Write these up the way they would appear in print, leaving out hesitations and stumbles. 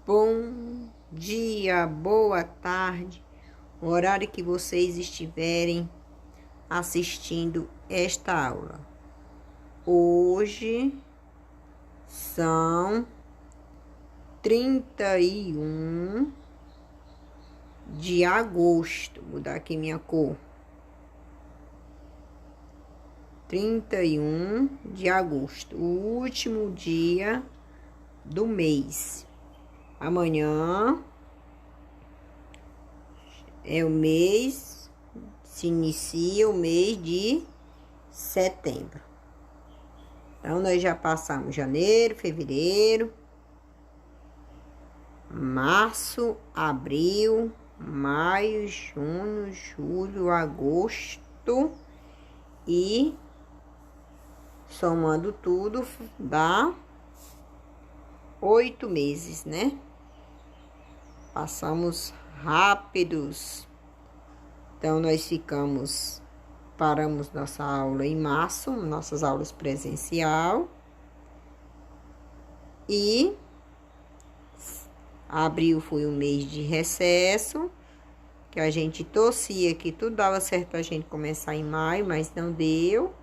Bom dia, boa tarde, o horário que vocês estiverem assistindo esta aula. Hoje são 31 de agosto. Vou mudar aqui minha cor. 31 de agosto, o último dia do mês. Amanhã é o mês, se inicia o mês de setembro. Então, nós já passamos janeiro, fevereiro, março, abril, maio, junho, julho, agosto e somando tudo dá 8 meses, né? Passamos rápidos. Então, nós paramos nossa aula em março, nossas aulas presencial. E abril foi um mês de recesso, que a gente torcia que tudo dava certo pra gente começar em maio, mas não deu.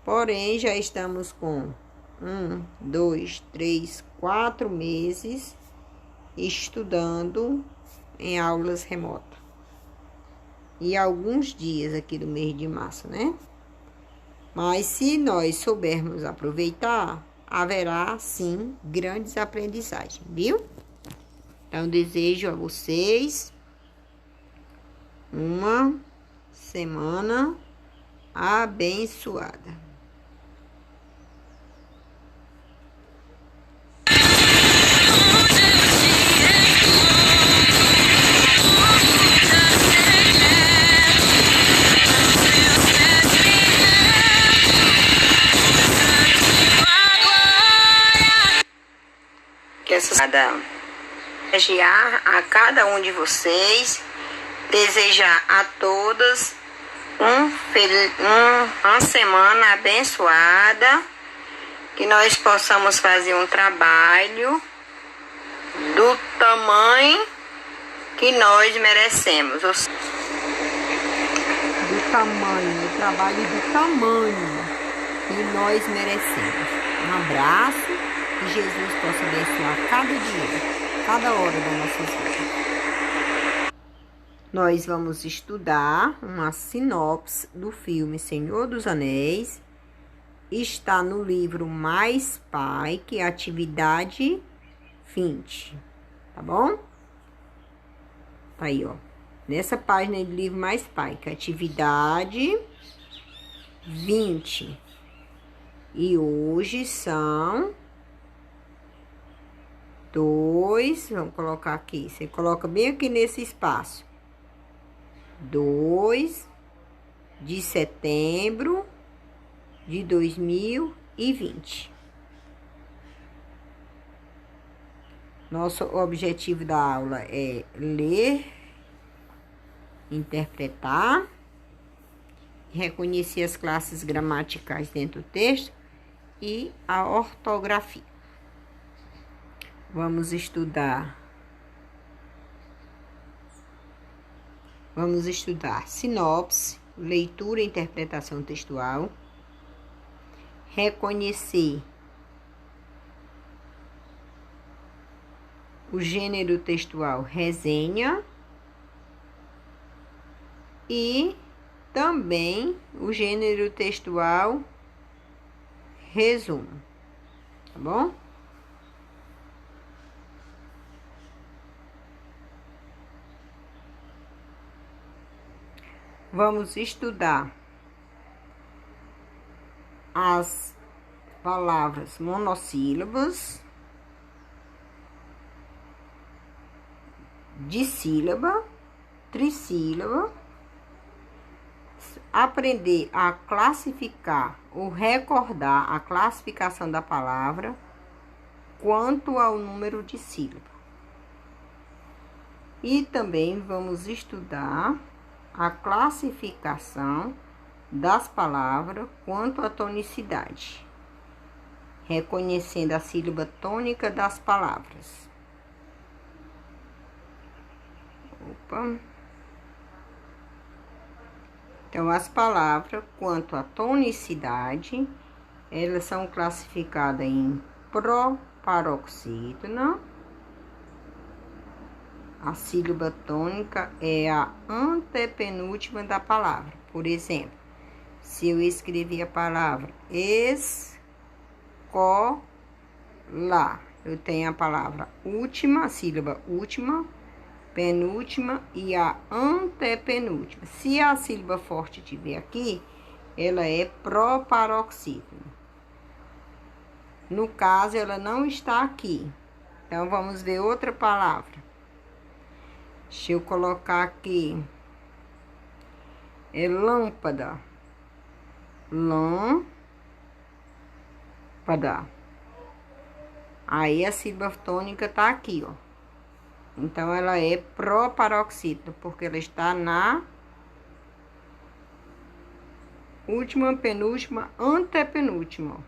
Porém, já estamos com 1, 2, 3, 4 meses estudando em aulas remotas. E alguns dias aqui do mês de março, né? Mas se nós soubermos aproveitar, haverá sim grandes aprendizagens, viu? Então, desejo a vocês uma semana abençoada. Desejar a cada um de vocês, desejar a todas uma semana abençoada, que nós possamos fazer um trabalho do tamanho que nós merecemos. O trabalho do tamanho que nós merecemos. Um abraço. Que Jesus possa abençoar cada dia, cada hora da nossa vida. Nós vamos estudar uma sinopse do filme Senhor dos Anéis. Está no livro Mais Pai, que é a atividade 20. Tá bom? Tá aí, ó. Nessa página do livro Mais Pai, que é a atividade 20. E hoje são 2, vamos colocar aqui, você coloca bem aqui nesse espaço. 2 de setembro de 2020. Nosso objetivo da aula é ler, interpretar, reconhecer as classes gramaticais dentro do texto e a ortografia. Vamos estudar sinopse, leitura e interpretação textual, reconhecer o gênero textual resenha e também o gênero textual resumo, tá bom? Vamos estudar as palavras monossílabas, dissílaba, trissílaba, aprender a classificar ou recordar a classificação da palavra quanto ao número de sílaba. E também vamos estudar a classificação das palavras quanto à tonicidade, reconhecendo a sílaba tônica das palavras. Opa. Então, as palavras quanto à tonicidade, elas são classificadas em proparoxítona. A sílaba tônica é a antepenúltima da palavra. Por exemplo, se eu escrever a palavra escola, eu tenho a palavra última, a sílaba última, penúltima e a antepenúltima. Se a sílaba forte estiver aqui, ela é proparoxítona. No caso, ela não está aqui. Então, vamos ver outra palavra. Deixa eu colocar aqui. É lâmpada. Lâmpada. Aí a sílaba tônica tá aqui, ó. Então, ela é proparoxítona, porque ela está na última, penúltima, antepenúltima.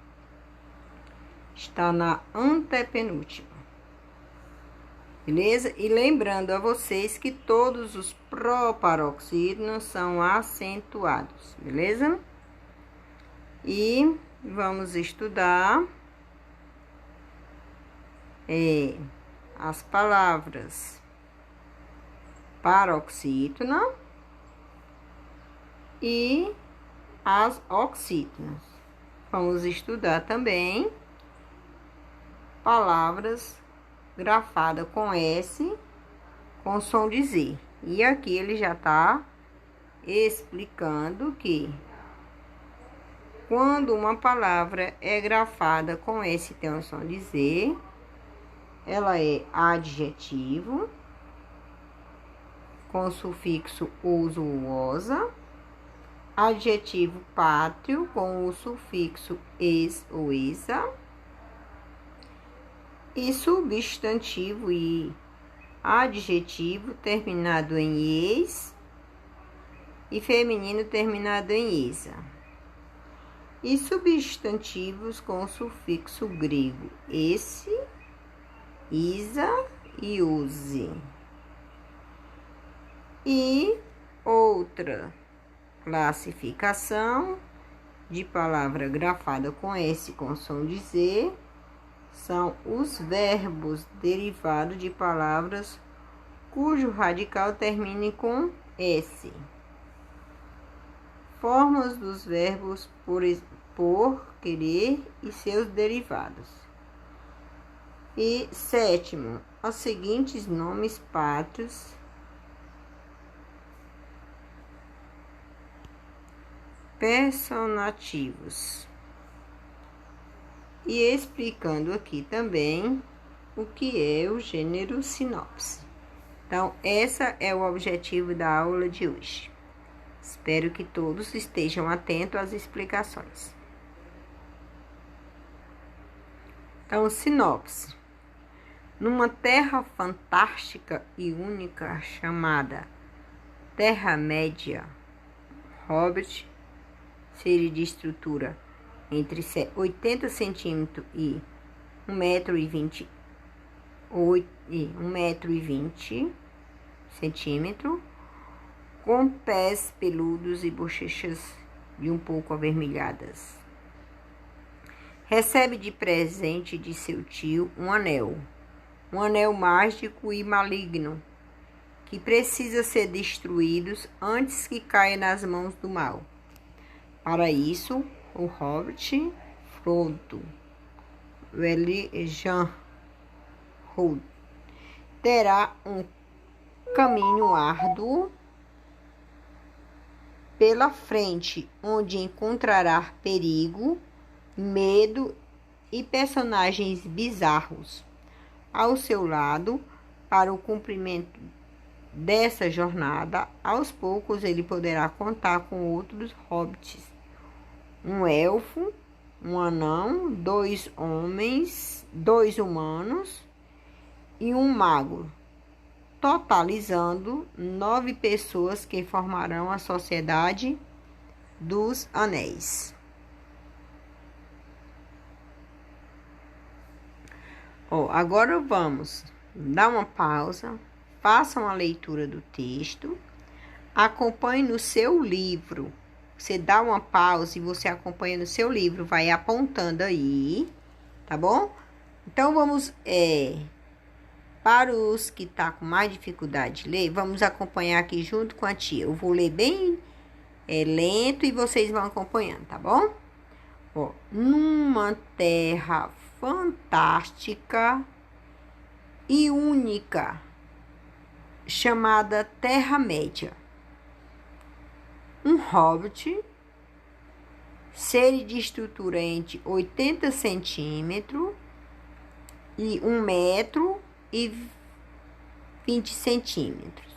Está na antepenúltima. Beleza? E lembrando a vocês que todos os proparoxítonos são acentuados. Beleza? E vamos estudar as palavras paroxítona e as oxítonas. Vamos estudar também palavras grafadas com S, com som de Z. E aqui ele já está explicando que quando uma palavra é grafada com S e tem um som de Z, ela é adjetivo, com sufixo uso ou osa, adjetivo pátrio, com o sufixo es ou esa, e substantivo e adjetivo terminado em es e feminino terminado em esa. E substantivos com o sufixo grego esse, isa e use. E outra classificação de palavra grafada com S com som de Z são os verbos derivados de palavras cujo radical termine com S. Formas dos verbos por, querer e seus derivados. E sétimo, os seguintes nomes pátrios personativos. E explicando aqui também o que é o gênero sinopse. Então, esse é o objetivo da aula de hoje. Espero que todos estejam atentos às explicações. Então, sinopse. Numa terra fantástica e única chamada Terra-média, Hobbit, ser de estrutura entre 80 centímetros e 1,20 m, com pés peludos e bochechas de um pouco avermelhadas. Recebe de presente de seu tio um anel mágico e maligno, que precisa ser destruído antes que caia nas mãos do mal. Para isso, o Hobbit Frodo terá um caminho árduo pela frente, onde encontrará perigo, medo e personagens bizarros ao seu lado. Para o cumprimento dessa jornada, aos poucos ele poderá contar com outros hobbits, um elfo, um anão, 2 homens, 2 humanos e um mago, totalizando 9 pessoas que formarão a Sociedade dos Anéis. Agora vamos dar uma pausa, façam a leitura do texto, acompanhe no seu livro. Você dá uma pausa e você acompanha no seu livro, vai apontando aí, tá bom? Então, vamos, para os que tá com mais dificuldade de ler, vamos acompanhar aqui junto com a tia. Eu vou ler bem lento e vocês vão acompanhando, tá bom? Ó, numa terra fantástica e única, chamada Terra-média, um hobbit, ser de estrutura entre 80 centímetros e 1 metro e 20 centímetros,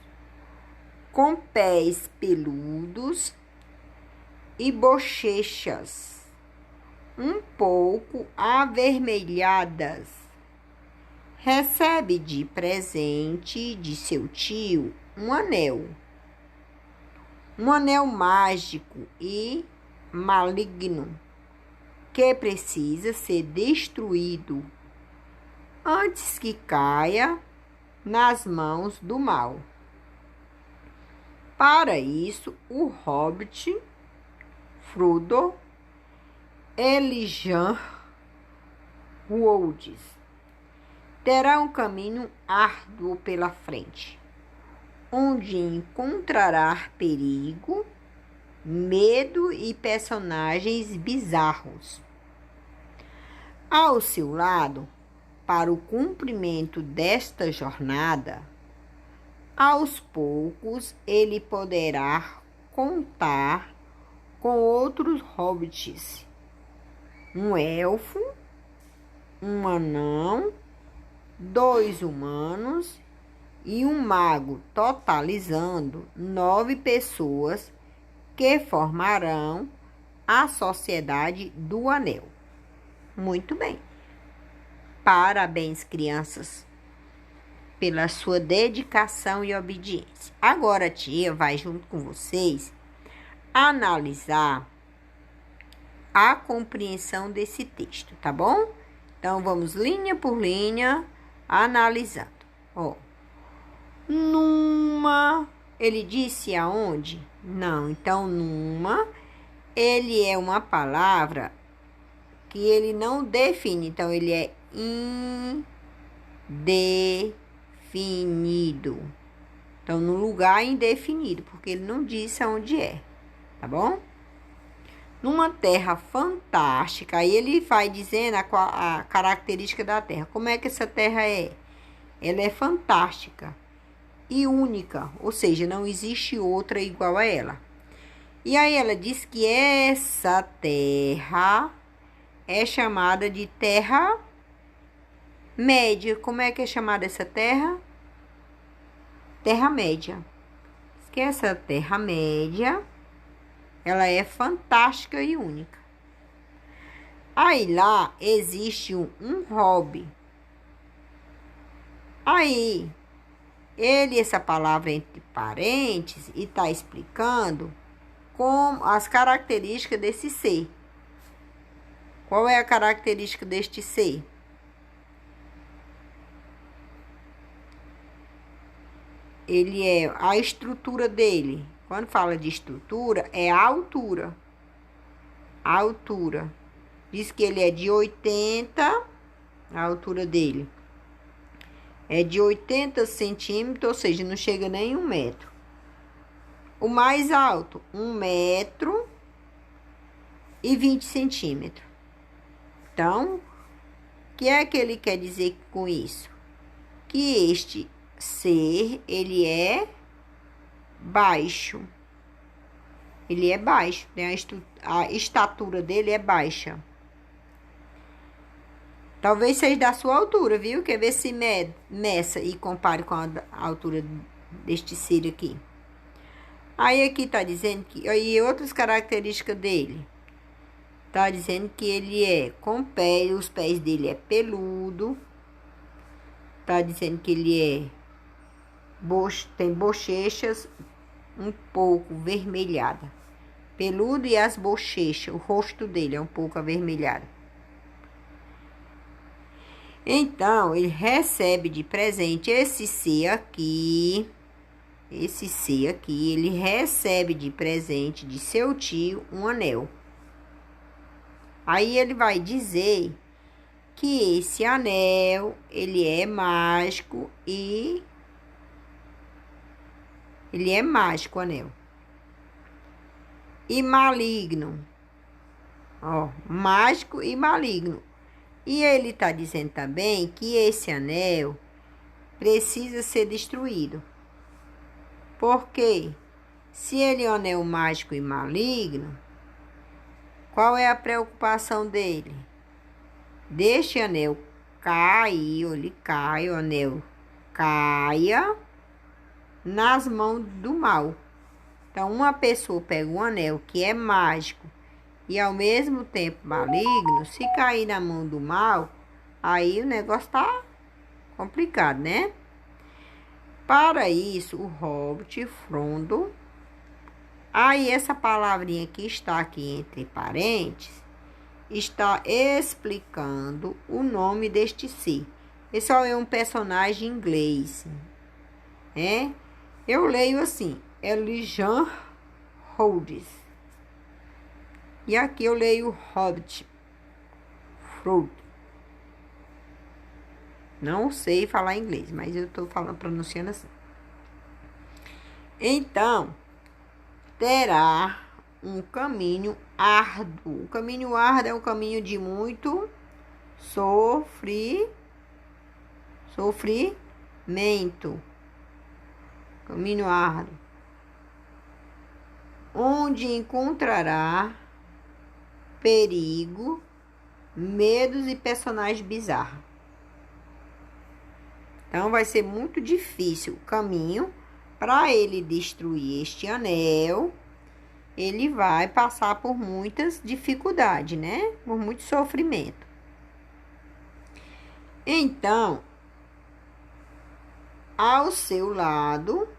com pés peludos e bochechas um pouco avermelhadas, recebe de presente de seu tio um anel mágico e maligno, que precisa ser destruído antes que caia nas mãos do mal. Para isso, o hobbit Frodo Elijah Wood terá um caminho árduo pela frente, onde encontrará perigo, medo e personagens bizarros. Ao seu lado, para o cumprimento desta jornada, aos poucos ele poderá contar com outros hobbits, um elfo, um anão, 2 humanos e um mago, totalizando 9 pessoas que formarão a Sociedade do Anel. Muito bem. Parabéns, crianças, pela sua dedicação e obediência. Agora a tia vai junto com vocês analisar a compreensão desse texto, tá bom? Então, vamos linha por linha analisando. Ó, numa, ele disse aonde? Não, então numa, ele é uma palavra que ele não define, então ele é indefinido. Então, no lugar indefinido, porque ele não disse aonde é, tá bom? Numa terra fantástica, aí ele vai dizendo a característica da terra. Como é que essa terra é? Ela é fantástica e única, ou seja, não existe outra igual a ela. E aí ela diz que essa terra é chamada de terra média. Como é que é chamada essa terra? Terra média. Diz que essa terra média, ela é fantástica e única. Aí lá existe um hobby. Aí, essa palavra entre parênteses, e está explicando como as características desse ser. Qual é a característica deste ser? Ele é a estrutura dele. Quando fala de estrutura, é a altura. A altura. Diz que ele é de 80, a altura dele é de 80 centímetros, ou seja, não chega nem 1 metro. O mais alto, 1 metro e 20 centímetros. Então, o que é que ele quer dizer com isso? Que este ser, ele é baixo. Ele é baixo, né? A estatura dele é baixa. Talvez seja da sua altura, viu? Quer ver se meça e compare com a altura deste ser aqui. Aí aqui tá dizendo que... Aí outras características dele. Tá dizendo que ele é com pés, os pés dele é peludo. Tá dizendo que ele tem bochechas um pouco vermelhada. Peludo e as bochechas, o rosto dele é um pouco avermelhado. Então, ele recebe de presente esse ser aqui. Esse ser aqui, ele recebe de presente de seu tio um anel. Aí ele vai dizer que esse anel, ele é mágico e ele é mágico, o anel. E maligno. Ó, mágico e maligno. E ele está dizendo também que esse anel precisa ser destruído. Porque se ele é um anel mágico e maligno, qual é a preocupação dele? Deixe o anel cair, ele cai, o anel caia nas mãos do mal. Então, uma pessoa pega um anel que é mágico e ao mesmo tempo maligno, se cair na mão do mal, aí o negócio tá complicado, né? Para isso, o Hobbit Frodo, aí essa palavrinha que está aqui entre parênteses, está explicando o nome deste ser. Esse só é um personagem inglês, né? Eu leio assim, Elijah Rhodes. E aqui eu leio Hobbit Frodo. Não sei falar inglês, mas eu estou pronunciando assim. Então, terá um caminho árduo. O caminho árduo é um caminho de muito sofrimento. Caminho árduo. Onde encontrará perigo, medos e personagens bizarros. Então, vai ser muito difícil o caminho para ele destruir este anel. Ele vai passar por muitas dificuldades, né? Por muito sofrimento. Então, ao seu lado,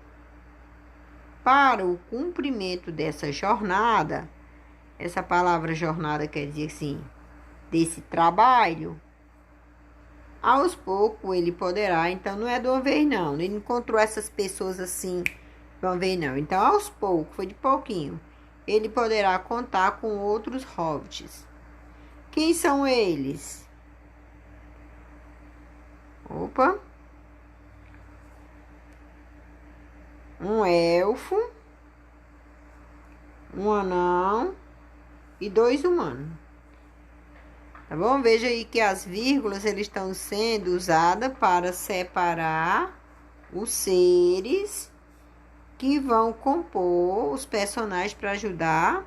para o cumprimento dessa jornada, essa palavra jornada quer dizer assim, desse trabalho, aos poucos ele poderá, então não é de uma vez não, ele encontrou essas pessoas assim de uma vez não, então aos poucos, foi de pouquinho, ele poderá contar com outros hobbits. Quem são eles? Opa! Um elfo, um anão e 2 humanos. Tá bom? Veja aí que as vírgulas eles estão sendo usadas para separar os seres que vão compor os personagens para ajudar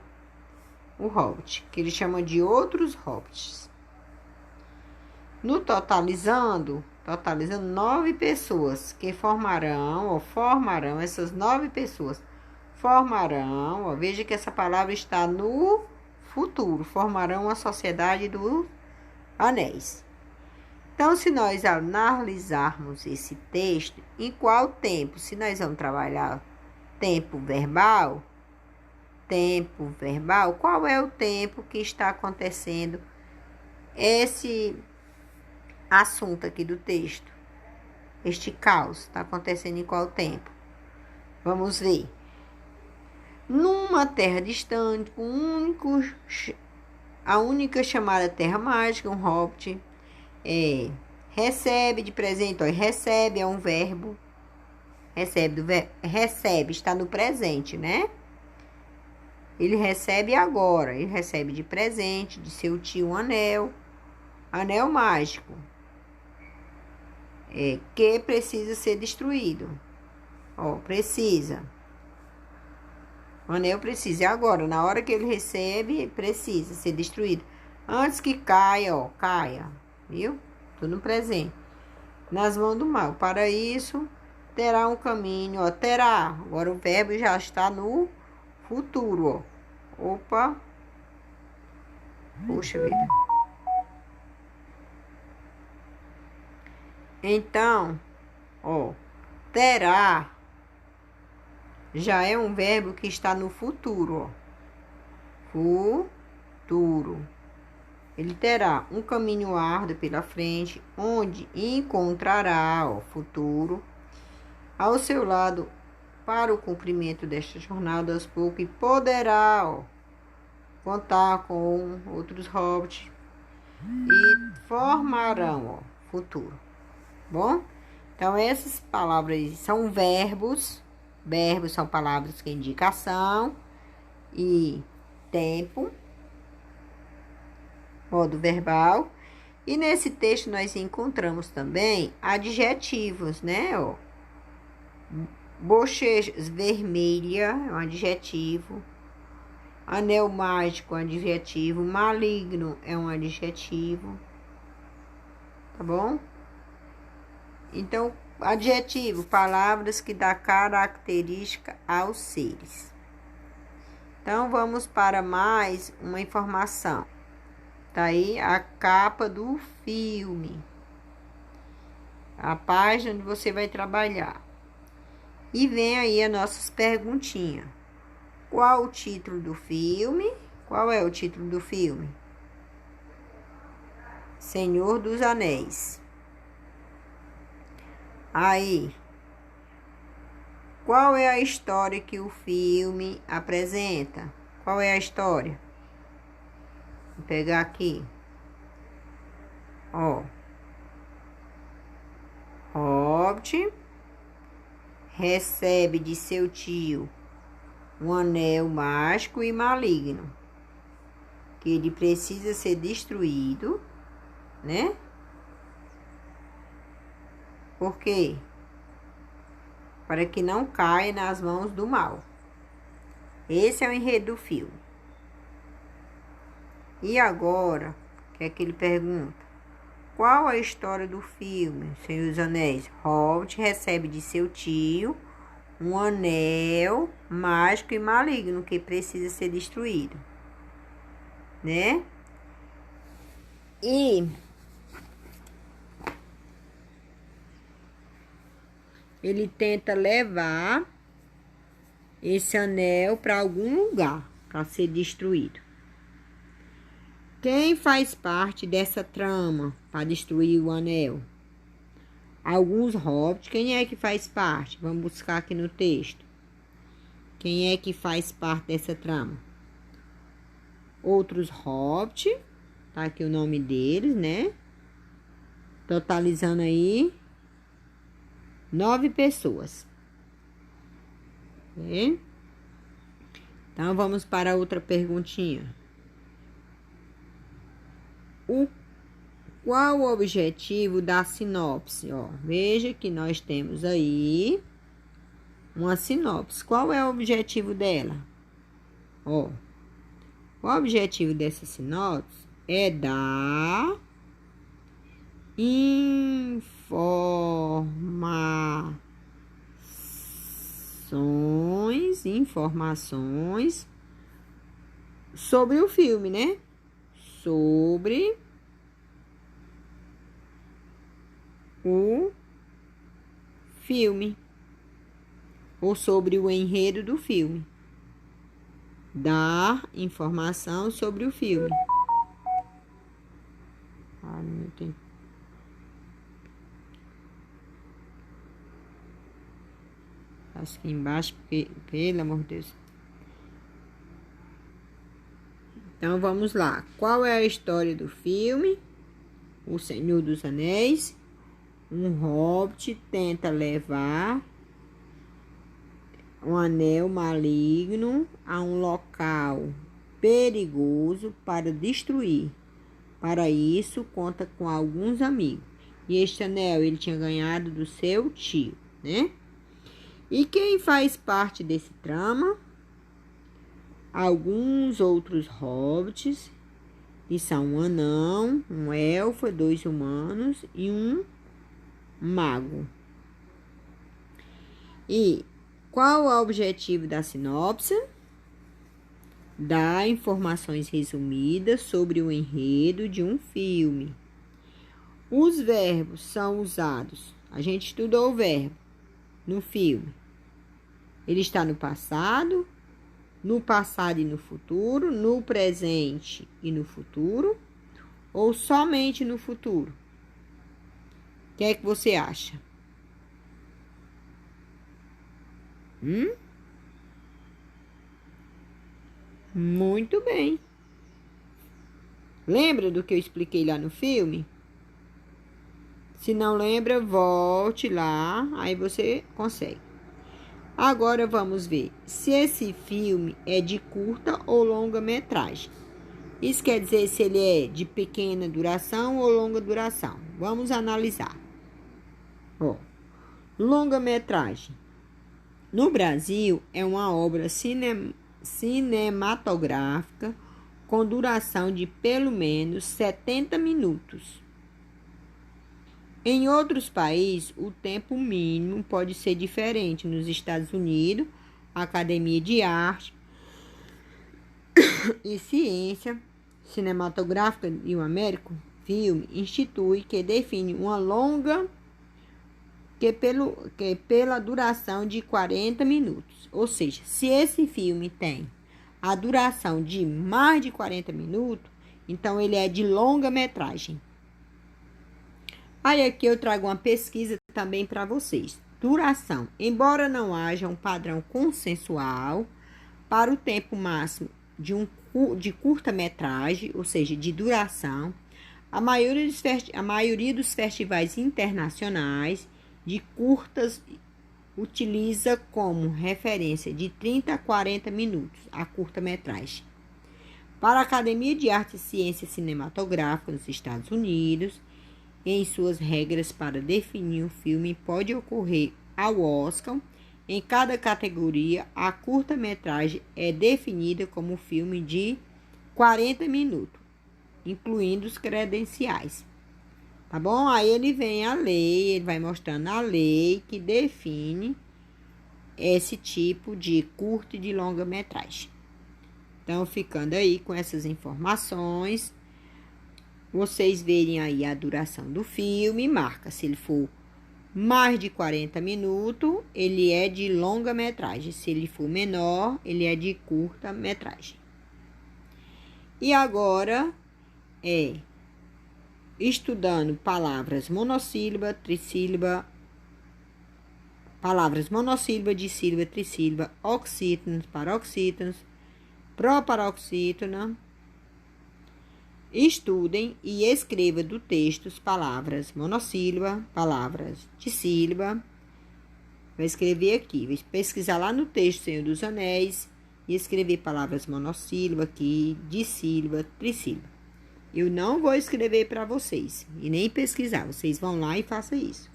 o Hobbit, que eles chamam de outros Hobbits. No totalizando 9 pessoas que formarão essas 9 pessoas formarão, veja que essa palavra está no futuro, formarão a sociedade dos anéis. Então, se nós analisarmos esse texto, em qual tempo? Se nós vamos trabalhar tempo verbal, qual é o tempo que está acontecendo esse assunto aqui do texto? Este caos está acontecendo em qual tempo? Vamos ver. Numa terra distante, a única chamada terra mágica, um hobbit, recebe de presente, recebe é um verbo, recebe está no presente, né? Ele recebe agora, ele recebe de presente de seu tio um anel mágico, que precisa ser destruído. Precisa. O anel precisa. E agora, na hora que ele recebe, precisa ser destruído. Antes que caia, caia. Viu? Tudo no presente. Nas mãos do mal. Para isso, terá um caminho, terá. Agora o verbo já está no futuro, Opa. Puxa vida. Então, terá já é um verbo que está no futuro, Futuro. Ele terá um caminho árduo pela frente, onde encontrará o futuro ao seu lado para o cumprimento desta jornada aos poucos e poderá contar com outros hobbits e formarão futuro. Bom, então essas palavras são verbos. Verbos são palavras que indicam ação e tempo, modo verbal. E nesse texto nós encontramos também adjetivos, né? Bochechas vermelha é um adjetivo. Anel mágico é um adjetivo. Maligno é um adjetivo. Tá bom? Então, adjetivo, palavras que dão característica aos seres. Então, vamos para mais uma informação. Tá aí a capa do filme. A página onde você vai trabalhar. E vem aí as nossas perguntinhas. Qual o título do filme? Qual é o título do filme? Senhor dos Anéis. Aí, qual é a história que o filme apresenta? Qual é a história? Vou pegar aqui. Hobbit recebe de seu tio um anel mágico e maligno, que ele precisa ser destruído, né? Por quê? Para que não caia nas mãos do mal. Esse é o enredo do filme. E agora, o que é que ele pergunta? Qual a história do filme Senhor dos Anéis? Hobbit recebe de seu tio um anel mágico e maligno que precisa ser destruído, né? E ele tenta levar esse anel para algum lugar para ser destruído. Quem faz parte dessa trama para destruir o anel? Alguns hobbits. Quem é que faz parte? Vamos buscar aqui no texto. Quem é que faz parte dessa trama? Outros hobbits. Tá aqui o nome deles, né? Totalizando aí 9 pessoas. Então, vamos para outra perguntinha. Qual o objetivo da sinopse? Veja que nós temos aí uma sinopse. Qual é o objetivo dela? O objetivo dessa sinopse é dar informações sobre o filme, né? Sobre o filme ou sobre o enredo do filme. Dar informação sobre o filme. Não tem. Acho que embaixo, pelo amor de Deus. Então, vamos lá. Qual é a história do filme? O Senhor dos Anéis. Um hobbit tenta levar um anel maligno a um local perigoso para destruir. Para isso, conta com alguns amigos. E este anel ele tinha ganhado do seu tio, né? E quem faz parte desse trama? Alguns outros hobbits, que são um anão, um elfo, 2 humanos e um mago. E qual o objetivo da sinopse? Dar informações resumidas sobre o enredo de um filme. Os verbos são usados. A gente estudou o verbo no filme. Ele está no passado e no futuro, no presente e no futuro, ou somente no futuro? O que é que você acha? Muito bem. Lembra do que eu expliquei lá no filme? Se não lembra, volte lá, aí você consegue. Agora vamos ver se esse filme é de curta ou longa metragem. Isso quer dizer se ele é de pequena duração ou longa duração. Vamos analisar. Ó, longa metragem. No Brasil, é uma obra cinematográfica com duração de pelo menos 70 minutos. Em outros países, o tempo mínimo pode ser diferente. Nos Estados Unidos, a Academia de Arte e Ciência Cinematográfica e o American Film Institute, que define uma longa pela duração de 40 minutos. Ou seja, se esse filme tem a duração de mais de 40 minutos, então ele é de longa metragem. Aí aqui eu trago uma pesquisa também para vocês. Duração. Embora não haja um padrão consensual para o tempo máximo de curta-metragem, ou seja, de duração, a maioria dos festivais internacionais de curtas utiliza como referência de 30 a 40 minutos a curta-metragem. Para a Academia de Arte e Ciência Cinematográfica nos Estados Unidos, em suas regras para definir um filme, pode ocorrer ao Oscar. Em cada categoria, a curta-metragem é definida como filme de 40 minutos, incluindo os credenciais. Tá bom? Aí ele vem a lei, ele vai mostrando a lei que define esse tipo de curta e de longa-metragem. Então, ficando aí com essas informações, vocês verem aí a duração do filme, marca. Se ele for mais de 40 minutos, ele é de longa-metragem. Se ele for menor, ele é de curta-metragem. E agora estudando palavras monossílaba, trissílaba, palavras monossílaba, dissílaba, trissílaba, oxítonos, paroxítonos, proparoxítona. Estudem e escreva do texto as palavras monossílaba, palavras dissílaba. Vai escrever aqui, vai pesquisar lá no texto Senhor dos Anéis e escrever palavras monossílaba aqui, dissílaba, trissílaba. Eu não vou escrever para vocês e nem pesquisar, vocês vão lá e façam isso.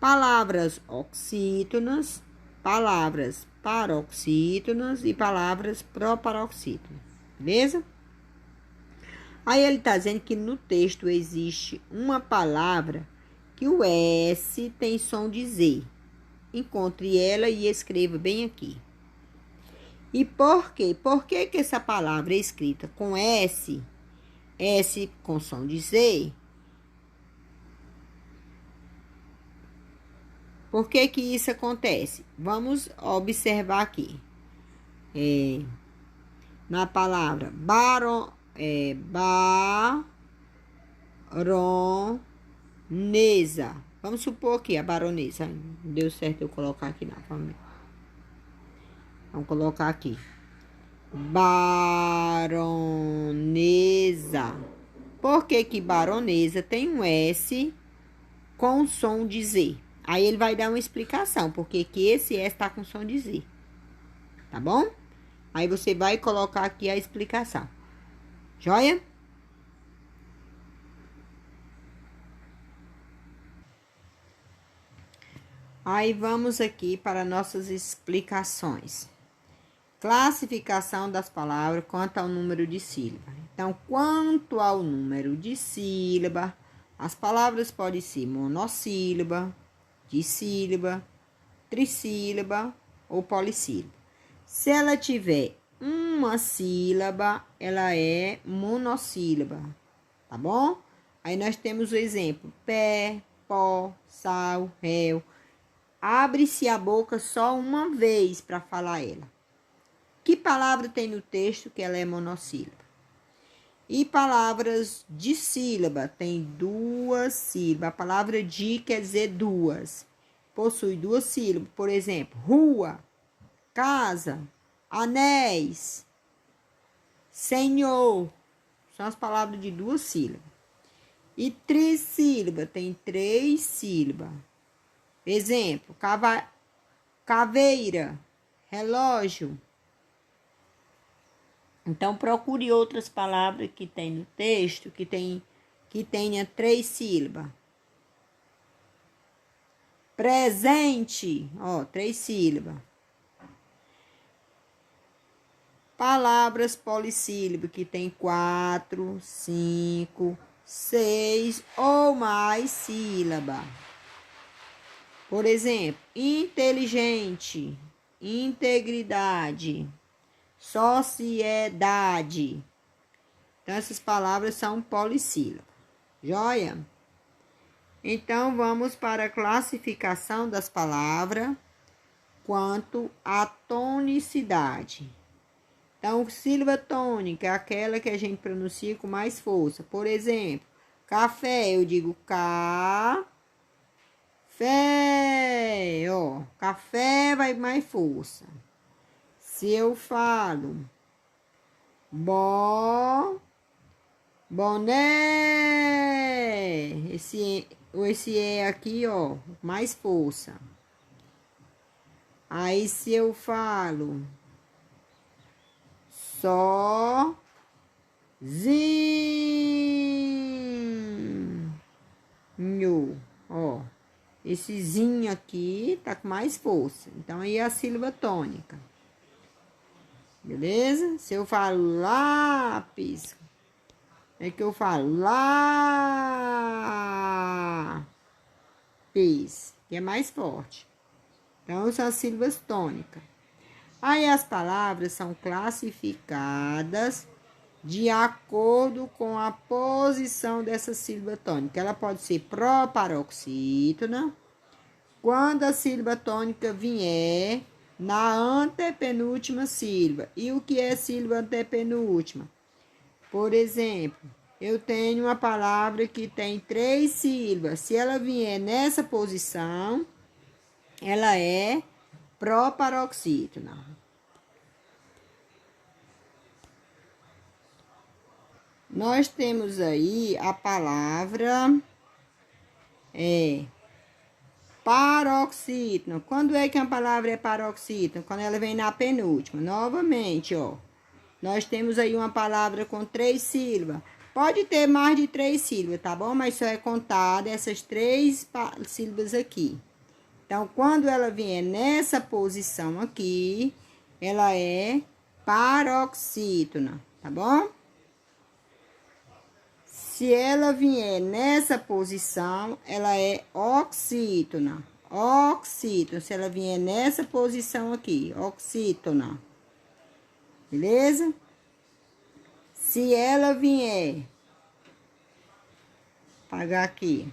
Palavras oxítonas, palavras paroxítonas e palavras proparoxítonas, beleza? Aí ele está dizendo que no texto existe uma palavra que o S tem som de Z. Encontre ela e escreva bem aqui. E por quê? Por que essa palavra é escrita com S, S com som de Z? Por que isso acontece? Vamos observar aqui. Na palavra baronesa. Vamos supor que a baronesa. Não deu certo eu colocar aqui, não. Vamos colocar aqui. Baronesa. Por que baronesa tem um S com som de Z? Aí ele vai dar uma explicação. Porque que esse S está com som de Z. Tá bom? Aí você vai colocar aqui a explicação. Joia? Aí vamos aqui para nossas explicações. Classificação das palavras quanto ao número de sílabas. Então, quanto ao número de sílabas, as palavras podem ser monossílaba, dissílaba, trissílaba ou polissílaba. Se ela tiver uma sílaba, ela é monossílaba, tá bom? Aí nós temos o exemplo: pé, pó, sal, réu. Abre-se a boca só uma vez para falar ela. Que palavra tem no texto que ela é monossílaba? E palavras de sílaba, tem 2 sílabas. A palavra de quer dizer 2. Possui 2 sílabas. Por exemplo, rua, casa, anéis, senhor. São as palavras de 2 sílabas. E trissílaba, tem 3 sílabas. Exemplo, caveira, relógio. Então, procure outras palavras que tem no texto, que tenha 3 sílabas. Presente, ó, 3 sílabas. Palavras polissílabas, que tem 4, 5, 6 ou mais sílabas. Por exemplo, inteligente, integridade, sociedade. Então, essas palavras são polissílabas. Joia? Então, vamos para a classificação das palavras quanto à tonicidade. Então, sílaba tônica é aquela que a gente pronuncia com mais força. Por exemplo, café, eu digo café, ó. Café vai mais força. Se eu falo boné, esse é aqui, ó, mais força. Aí, se eu falo sozinho, ó, esse zinho aqui tá com mais força. Então, aí é a sílaba tônica. Beleza? Se eu falo lápis, é que eu falo lápis, que é mais forte. Então, são as sílabas tônicas. Aí, as palavras são classificadas de acordo com a posição dessa sílaba tônica. Ela pode ser proparoxítona, quando a sílaba tônica vier na antepenúltima sílaba. E o que é sílaba antepenúltima? Por exemplo, eu tenho uma palavra que tem 3 sílabas. Se ela vier nessa posição, ela é proparoxítona. Nós temos aí a palavra paroxítona. Quando é que a palavra é paroxítona? Quando ela vem na penúltima. Novamente, ó. Nós temos aí uma palavra com 3 sílabas. Pode ter mais de 3 sílabas, tá bom? Mas só é contada essas 3 sílabas aqui. Então, quando ela vier nessa posição aqui, ela é paroxítona, tá bom? Se ela vier nessa posição, ela é oxítona. Oxítona. Se ela vier nessa posição aqui, oxítona. Beleza? Se ela vier, apagar aqui.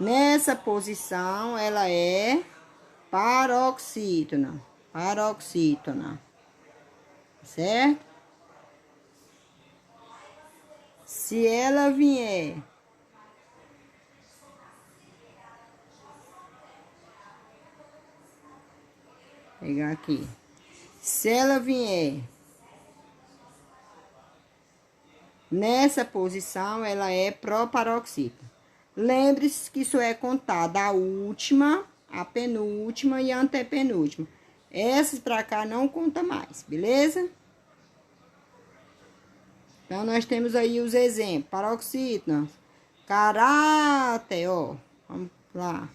Nessa posição, ela é paroxítona. Paroxítona. Certo? Se ela vier pegar aqui. Se ela vier nessa posição, ela é proparoxítona. Lembre-se que isso é contado a última, a penúltima e a antepenúltima. Essas pra cá não conta mais, beleza? Então, nós temos aí os exemplos. Paroxítona. Caráter, ó. Vamos lá.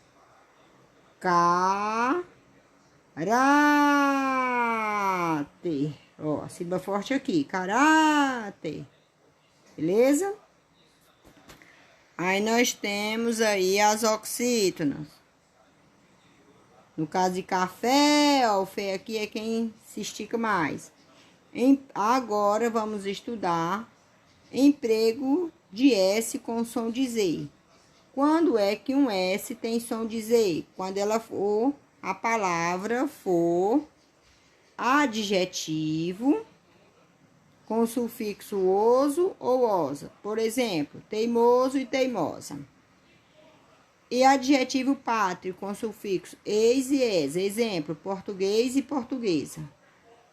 Caráter. Ó, a sílaba forte aqui. Caráter. Beleza? Aí, nós temos aí as oxítonas. No caso de café, ó, o Fê aqui é quem se estica mais. Agora, vamos estudar emprego de S com som de Z. Quando é que um S tem som de Z? Quando ela for, a palavra for adjetivo com sufixo oso ou osa. Por exemplo, teimoso e teimosa. E adjetivo pátrio com sufixo eis e es. Exemplo, português e portuguesa.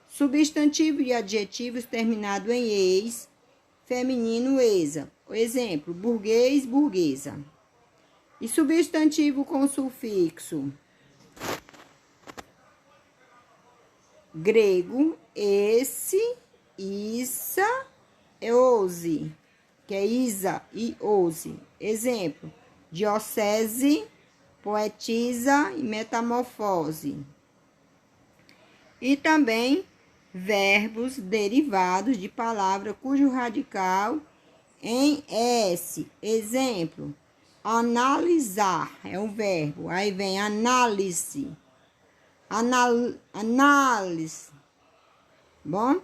Substantivo e adjetivos terminado em eis, feminino esa. Exemplo, burguês, burguesa. E substantivo com sufixo grego, esse, issa, eose, que é isa e ose. Exemplo, diocese, poetisa e metamorfose. E também verbos derivados de palavra cujo radical em S. Exemplo, analisar é um verbo. Aí vem análise. Análise. Bom?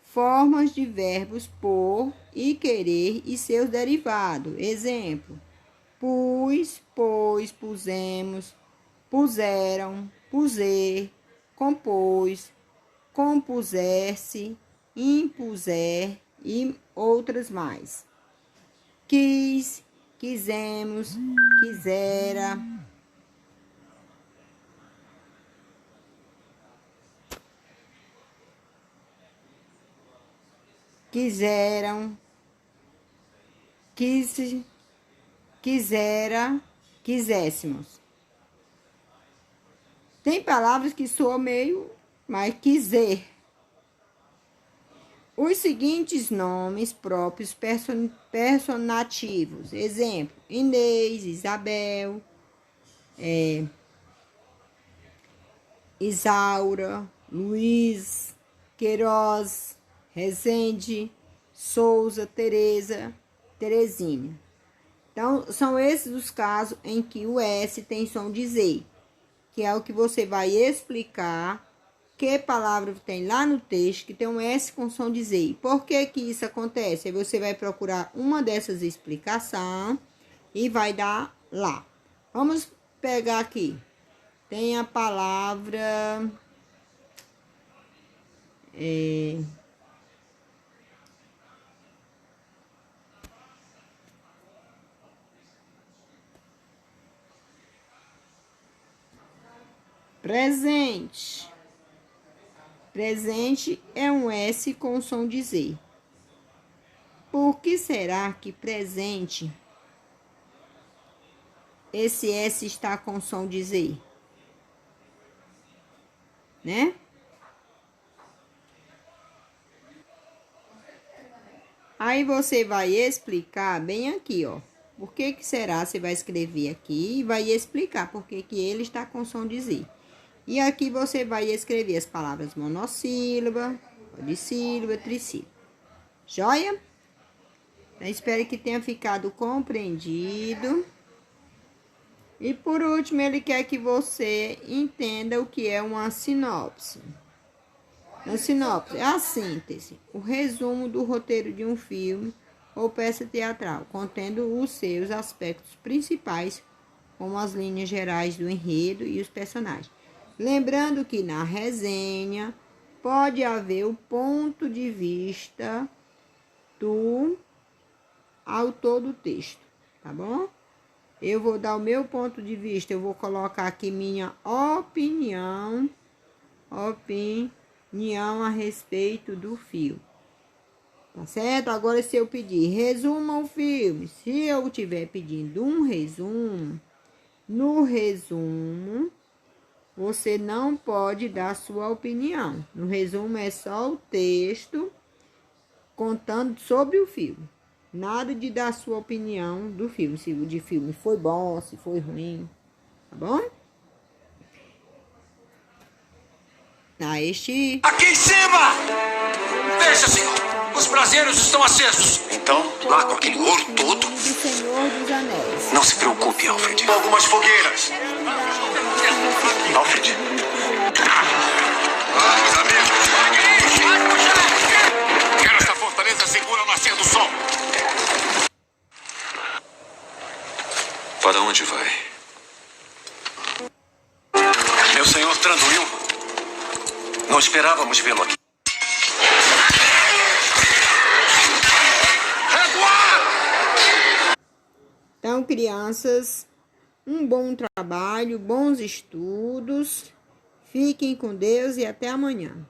Formas de verbos por e querer e seus derivados. Exemplo, pus, pôs, pusemos, puseram, puser, compôs, compuser-se, impuser e outras mais. Quis, quisemos, quisera. Quiseram, quisera, quiséssemos. Tem palavras que soam meio, mas quiser. Os seguintes nomes próprios personativos. Exemplo, Inês, Isabel, Isaura, Luiz, Queiroz, Rezende, Souza, Tereza, Terezinha. Então, são esses os casos em que o S tem som de Z, que é o que você vai explicar que palavra tem lá no texto que tem um S com som de Z. Por que que isso acontece? Aí você vai procurar uma dessas explicações e vai dar lá. Vamos pegar aqui. Tem a palavra... presente. Presente é um S com som de Z. Por que será que presente esse S está com som de Z? Né? Aí você vai explicar bem aqui, ó. Por que que será? Você vai escrever aqui e vai explicar por que que ele está com som de Z. E aqui você vai escrever as palavras monossílaba, polissílaba, trissílaba. Joia? Eu espero que tenha ficado compreendido. E por último, ele quer que você entenda o que é uma sinopse. A sinopse é a síntese, o resumo do roteiro de um filme ou peça teatral, contendo os seus aspectos principais, como as linhas gerais do enredo e os personagens. Lembrando que na resenha pode haver o ponto de vista do autor do texto, tá bom? Eu vou dar o meu ponto de vista, eu vou colocar aqui minha opinião a respeito do filme. Tá certo? Agora, se eu pedir resuma o filme, se eu estiver pedindo um resumo, no resumo, você não pode dar sua opinião. No resumo é só o texto contando sobre o filme. Nada de dar sua opinião do filme. Se o de filme foi bom, se foi ruim. Tá bom? Aqui em cima! Veja, senhor. Os braseiros estão acesos. Então, lá com aquele ouro todo. do Senhor dos Anéis. Não se preocupe, Alfred. Algumas fogueiras. Alfred. Vamos, amigos. Vai puxar! Quero essa fortaleza segura ao nascer do sol. Para onde vai? Meu senhor Tranduil. Não esperávamos vê-lo aqui. Então, crianças, um bom trabalho, bons estudos. Fiquem com Deus e até amanhã.